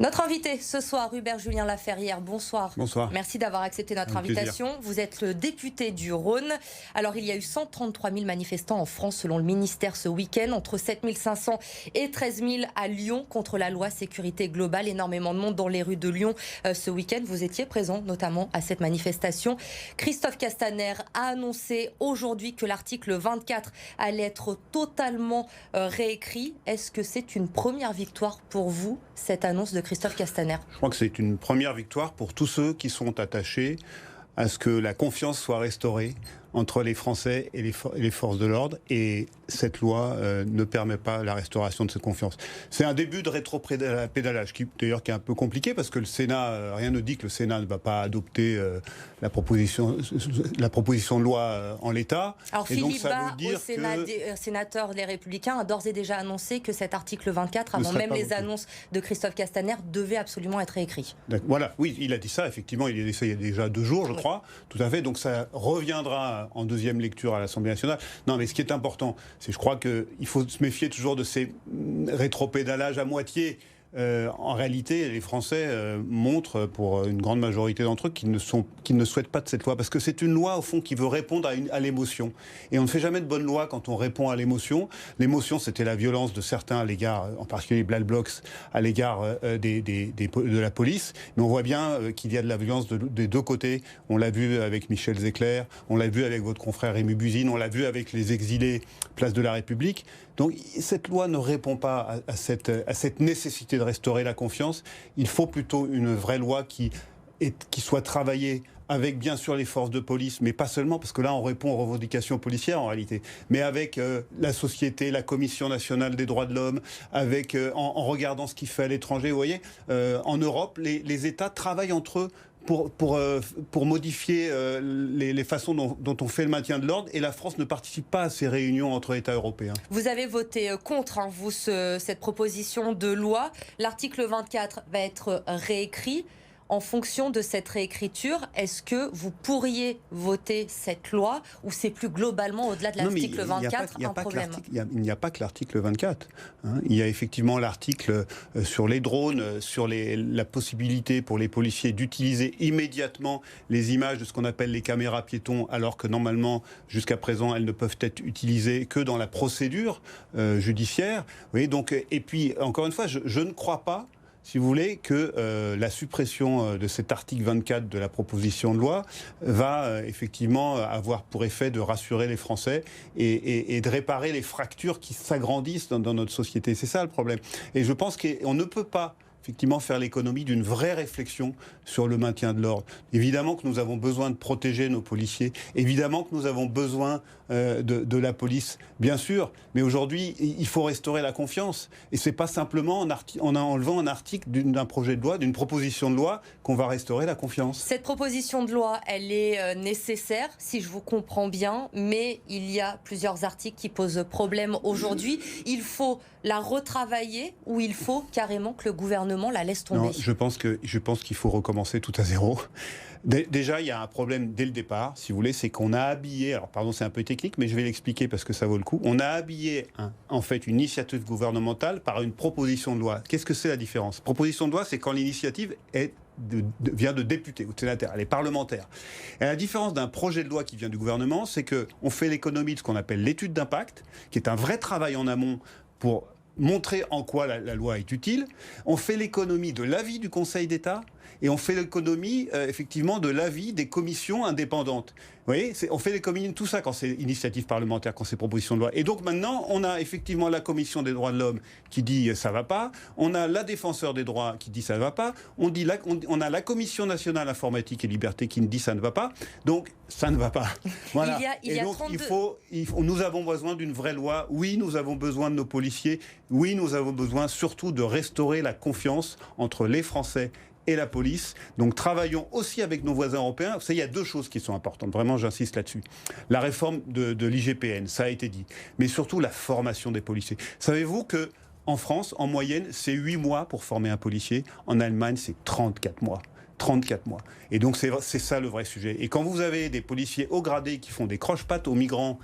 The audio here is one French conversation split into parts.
Notre invité ce soir, Hubert Julien Laferrière, bonsoir. Bonsoir. Merci d'avoir accepté notre invitation. Plaisir. Vous êtes le député du Rhône. Alors, il y a eu 133 000 manifestants en France, selon le ministère, ce week-end. Entre 7 500 et 13 000 à Lyon, contre la loi sécurité globale. Énormément de monde dans les rues de Lyon ce week-end. Vous étiez présent, notamment, à cette manifestation. Christophe Castaner a annoncé aujourd'hui que l'article 24 allait être totalement réécrit. Est-ce que c'est une première victoire pour vous, cette annonce de Christophe Castaner? Je crois que c'est une première victoire pour tous ceux qui sont attachés à ce que la confiance soit restaurée entre les Français et les forces de l'ordre. Et cette loi ne permet pas la restauration de cette confiance. C'est un début de rétropédalage, qui d'ailleurs qui est un peu compliqué, parce que le Sénat, rien ne dit que le Sénat ne va pas adopter la proposition de loi en l'état. Alors et Philippe donc, ça veut dire sénateur Les Républicains, a d'ores et déjà annoncé que cet article 24, avant même les annonces de Christophe Castaner, devait absolument être réécrit. Voilà, oui, il a dit ça, effectivement, il a dit ça il y a déjà 2 jours, je crois, tout à fait, donc ça reviendra en deuxième lecture à l'Assemblée nationale. Non, mais ce qui est important, c'est je crois qu'il faut se méfier toujours de ces rétropédalages à moitié. En réalité, les Français montrent, pour une grande majorité d'entre eux, qu'ils ne souhaitent pas de cette loi. Parce que c'est une loi, au fond, qui veut répondre à l'émotion. Et on ne fait jamais de bonne loi quand on répond à l'émotion. L'émotion, c'était la violence de certains à l'égard, en particulier les Black Blocs, à l'égard de la police. Mais on voit bien qu'il y a de la violence des deux côtés. On l'a vu avec Michel Zecler, on l'a vu avec votre confrère Rémi Buzine, on l'a vu avec les exilés Place de la République. Donc cette loi ne répond pas à cette nécessité de restaurer la confiance. Il faut plutôt une vraie loi qui soit travaillée avec bien sûr les forces de police, mais pas seulement, parce que là on répond aux revendications policières en réalité, mais avec la société, la Commission nationale des droits de l'homme, avec en regardant ce qu'il fait à l'étranger. Vous voyez, en Europe, les États travaillent entre eux pour modifier les façons dont on fait le maintien de l'ordre, et la France ne participe pas à ces réunions entre États européens. Vous avez voté contre, vous, cette proposition de loi. L'article 24 va être réécrit. En fonction de cette réécriture, est-ce que vous pourriez voter cette loi, ou c'est plus globalement, au-delà de l'article 24, un problème? Il n'y a pas que l'article 24. Il y a effectivement l'article sur les drones, sur la possibilité pour les policiers d'utiliser immédiatement les images de ce qu'on appelle les caméras piétons, alors que normalement, jusqu'à présent, elles ne peuvent être utilisées que dans la procédure judiciaire. Oui, donc, et puis, encore une fois, je ne crois pas, si vous voulez, que la suppression de cet article 24 de la proposition de loi va effectivement avoir pour effet de rassurer les Français et de réparer les fractures qui s'agrandissent dans notre société. C'est ça le problème. Et je pense qu'on ne peut pas effectivement faire l'économie d'une vraie réflexion sur le maintien de l'ordre. Évidemment que nous avons besoin de protéger nos policiers, évidemment que nous avons besoin de la police, bien sûr, mais aujourd'hui, il faut restaurer la confiance. Et c'est pas simplement en enlevant un article d'un projet de loi, d'une proposition de loi, qu'on va restaurer la confiance. Cette proposition de loi, elle est nécessaire, si je vous comprends bien, mais il y a plusieurs articles qui posent problème aujourd'hui. Il faut la retravailler, ou il faut carrément que le gouvernement la laisse tomber? Non, je pense qu'il faut recommencer tout à zéro. Déjà, il y a un problème dès le départ, si vous voulez, c'est qu'on a habillé, alors pardon, c'est un peu technique, mais je vais l'expliquer parce que ça vaut le coup. On a habillé, en fait, une initiative gouvernementale par une proposition de loi. Qu'est-ce que c'est la différence? Proposition de loi, c'est quand l'initiative vient de députés ou de sénateurs, elle est parlementaire. Et la différence d'un projet de loi qui vient du gouvernement, c'est qu'on fait l'économie de ce qu'on appelle l'étude d'impact, qui est un vrai travail en amont pour montrer en quoi la loi est utile. On fait l'économie de l'avis du Conseil d'État et on fait l'économie, effectivement, de l'avis des commissions indépendantes. Vous voyez, on fait l'économie de tout ça quand c'est initiative parlementaire, quand c'est proposition de loi. Et donc maintenant, on a effectivement la Commission des droits de l'homme qui dit ça va pas. On a la défenseur des droits qui dit ça va pas. On a la Commission nationale informatique et liberté qui dit ça ne va pas. Donc ça ne va pas. Voilà. Et donc nous avons besoin d'une vraie loi. Oui, nous avons besoin de nos policiers. Oui, nous avons besoin surtout de restaurer la confiance entre les Français et la police. Donc travaillons aussi avec nos voisins européens. Vous savez, il y a 2 choses qui sont importantes. Vraiment, j'insiste là-dessus. La réforme de l'IGPN, ça a été dit. Mais surtout la formation des policiers. Savez-vous que en France, en moyenne, c'est 8 mois pour former un policier. En Allemagne, c'est 34 mois. 34 mois. Et donc c'est ça le vrai sujet. Et quand vous avez des policiers haut gradés qui font des croche-pattes aux migrants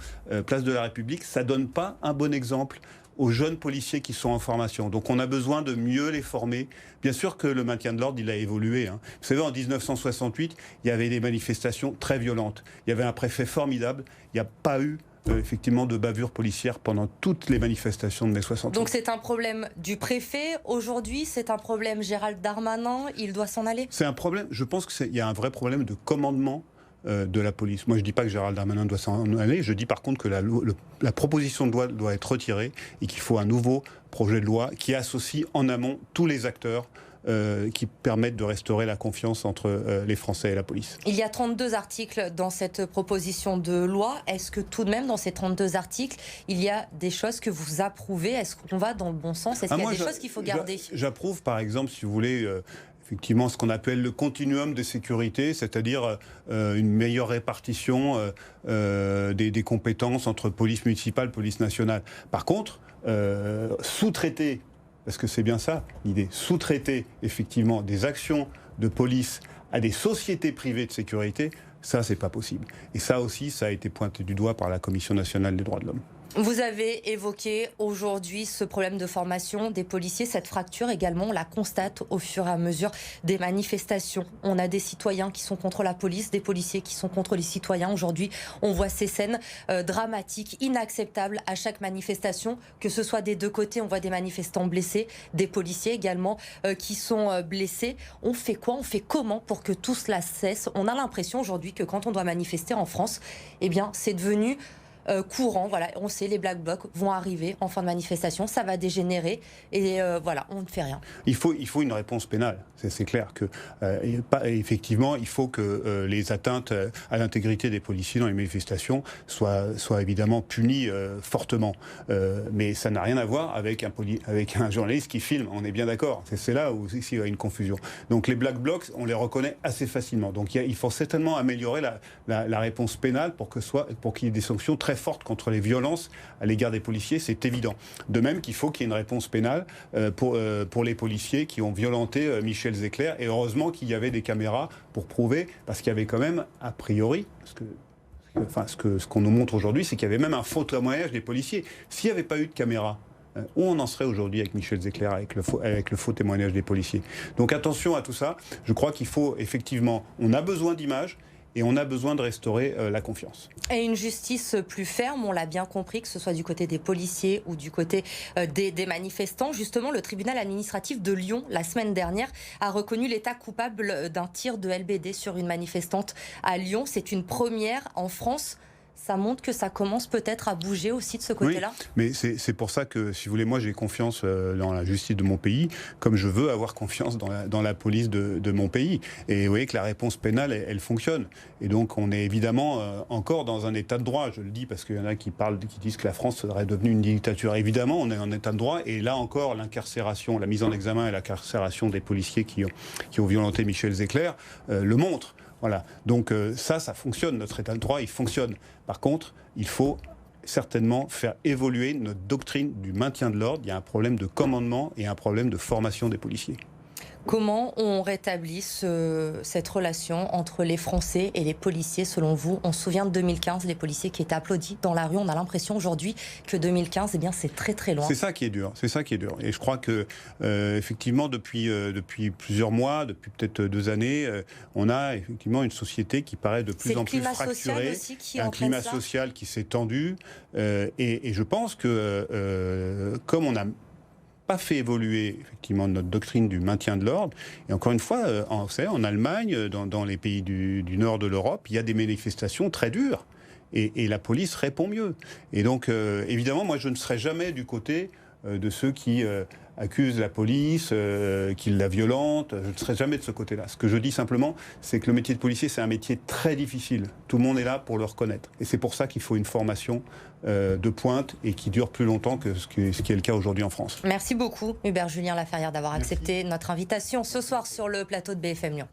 place de la République, ça donne pas un bon exemple aux jeunes policiers qui sont en formation. Donc on a besoin de mieux les former. Bien sûr que le maintien de l'ordre, il a évolué. Vous savez, en 1968, il y avait des manifestations très violentes. Il y avait un préfet formidable. Il n'y a pas eu effectivement de bavures policières pendant toutes les manifestations de mai 68. Donc c'est un problème du préfet. Aujourd'hui, c'est un problème Gérald Darmanin. Il doit s'en aller. C'est un problème. Je pense qu'il y a un vrai problème de commandement de la police. Moi, je ne dis pas que Gérald Darmanin doit s'en aller. Je dis par contre que la proposition de loi doit être retirée et qu'il faut un nouveau projet de loi qui associe en amont tous les acteurs qui permettent de restaurer la confiance entre les Français et la police. Il y a 32 articles dans cette proposition de loi. Est-ce que tout de même, dans ces 32 articles, il y a des choses que vous approuvez? Est-ce qu'on va dans le bon sens? Est-ce qu'il y a des choses qu'il faut garder? J'approuve, par exemple, si vous voulez, effectivement, ce qu'on appelle le continuum de sécurité, c'est-à-dire une meilleure répartition des compétences entre police municipale et police nationale. Par contre, sous-traiter, parce que c'est bien ça l'idée, sous-traiter effectivement des actions de police à des sociétés privées de sécurité, ça c'est pas possible. Et ça aussi, ça a été pointé du doigt par la Commission nationale des droits de l'homme. Vous avez évoqué aujourd'hui ce problème de formation des policiers, cette fracture également, on la constate au fur et à mesure des manifestations. On a des citoyens qui sont contre la police, des policiers qui sont contre les citoyens. Aujourd'hui, on voit ces scènes dramatiques, inacceptables à chaque manifestation, que ce soit des deux côtés. On voit des manifestants blessés, des policiers également qui sont blessés. On fait quoi? On fait comment pour que tout cela cesse? On a l'impression aujourd'hui que quand on doit manifester en France, eh bien, c'est devenu courant, voilà, on sait, les Black Blocs vont arriver en fin de manifestation, ça va dégénérer et voilà, on ne fait rien. Il faut une réponse pénale, c'est clair que effectivement, il faut que les atteintes à l'intégrité des policiers dans les manifestations soient évidemment punies fortement. Mais ça n'a rien à voir avec un journaliste qui filme, on est bien d'accord. C'est là où il y a une confusion. Donc les Black Blocs, on les reconnaît assez facilement. Donc il faut certainement améliorer la réponse pénale pour qu'il y ait des sanctions très forte contre les violences à l'égard des policiers, c'est évident. De même qu'il faut qu'il y ait une réponse pénale pour les policiers qui ont violenté Michel Zecler. Et heureusement qu'il y avait des caméras pour prouver, parce qu'il y avait quand même, a priori, ce qu'on nous montre aujourd'hui, c'est qu'il y avait même un faux témoignage des policiers. S'il n'y avait pas eu de caméra, où on en serait aujourd'hui avec Michel Zecler, avec le faux témoignage des policiers. Donc attention à tout ça. Je crois qu'il faut effectivement, on a besoin d'images, et on a besoin de restaurer la confiance. Et une justice plus ferme, on l'a bien compris, que ce soit du côté des policiers ou du côté des manifestants. Justement, le tribunal administratif de Lyon, la semaine dernière, a reconnu l'État coupable d'un tir de LBD sur une manifestante à Lyon. C'est une première en France. Ça montre que ça commence peut-être à bouger aussi de ce côté-là. Oui, mais c'est pour ça que, si vous voulez, moi j'ai confiance dans la justice de mon pays, comme je veux avoir confiance dans la police de mon pays. Et vous voyez que la réponse pénale, elle fonctionne. Et donc on est évidemment encore dans un état de droit. Je le dis parce qu'il y en a qui disent que la France serait devenue une dictature. Évidemment, on est en état de droit. Et là encore, l'incarcération, la mise en examen et l'incarcération des policiers qui ont violenté Michel Zecler le montrent. Voilà, donc ça fonctionne, notre état de droit, il fonctionne. Par contre, il faut certainement faire évoluer notre doctrine du maintien de l'ordre. Il y a un problème de commandement et un problème de formation des policiers. Comment on rétablit cette relation entre les Français et les policiers, selon vous? On se souvient de 2015, les policiers qui étaient applaudis dans la rue. On a l'impression aujourd'hui que 2015, eh bien, c'est très très loin. C'est ça qui est dur. C'est ça qui est dur. Et je crois que effectivement, depuis plusieurs mois, depuis peut-être 2 années, on a effectivement une société qui paraît de plus en plus fracturée, un climat social qui s'est tendu. Et je pense que comme on a fait évoluer effectivement notre doctrine du maintien de l'ordre. Et encore une fois, en Allemagne, dans les pays du nord de l'Europe, il y a des manifestations très dures. Et la police répond mieux. Et donc, évidemment, moi, je ne serai jamais du côté de ceux qui accusent la police, qui la violentent. Je ne serai jamais de ce côté-là. Ce que je dis simplement, c'est que le métier de policier, c'est un métier très difficile. Tout le monde est là pour le reconnaître. Et c'est pour ça qu'il faut une formation de pointe et qui dure plus longtemps que ce qui est le cas aujourd'hui en France. Merci beaucoup, Hubert Julien Laferrière, d'avoir accepté notre invitation ce soir sur le plateau de BFM Lyon.